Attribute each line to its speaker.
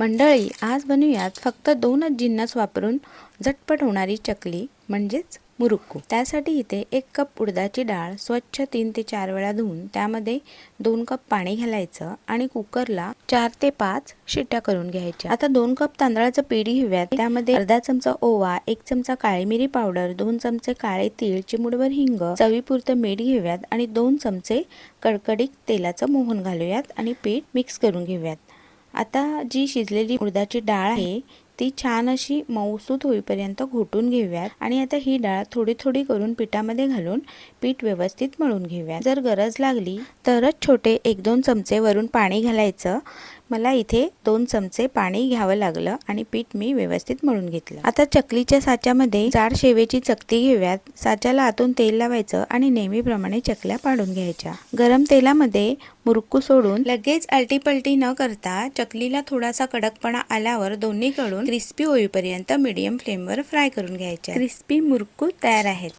Speaker 1: मंडळी, आज बनवूयात फक्त 2च जिन्नस वापरून झटपट होणारी चकली म्हणजेच मुरुक्कू। त्यासाठी इथे 1 कप उडदाची डाळ स्वच्छ 3 ते 4 वेळा धुवून त्यामध्ये 2 कप पाणी घालायचं आणि कुकरला 4 ते 5 शिट्या करून घ्यायच्या। आता 2 कप तांदळाचं पीठ घेऊयात, त्यामध्ये अर्धा चमचा ओवा, 1 चमचा काळी मिरी पावडर, 2 चमचे काळे तीळ, चिमूटभर हिंग, चवीपुरतं मीठ घेऊयात आणि 2 चमचे कडकडीत तेलाचं मोहन घालूयात आणि पीठ मिक्स करून घेऊयात। आता जी शिजलेली उडदाची डाळ आहे ती छान अशी मऊसूत होईपर्यंत घोटून घेऊयात आणि आता ही डाळ थोडी थोडी करून पिठामध्ये घालून पीठ व्यवस्थित मळून घेऊयात। जर गरज लागली तरच छोटे 1-2 चमचे वरून पाणी घालायचं। मला इथे 2 चमचे पाणी घ्यावं लागलं आणि पीठ मी व्यवस्थित मळून घेतलं। आता चकलीच्या साच्यामध्ये जाड शेवेची चकती घेऊयात, साच्याला आतून तेल लावायचं आणि नेहमीप्रमाणे चकल्या पाडून घ्यायच्या। गरम तेलामध्ये मुरुक्कू सोडून लगेच आलटीपलटी न करता चकलीला थोडासा कडकपणा आल्यावर दोन्हीकडून क्रिस्पी होईपर्यंत मीडियम फ्लेमवर फ्राय करून घ्यायच्या। क्रिस्पी मुरुक्कू तयार आहेत।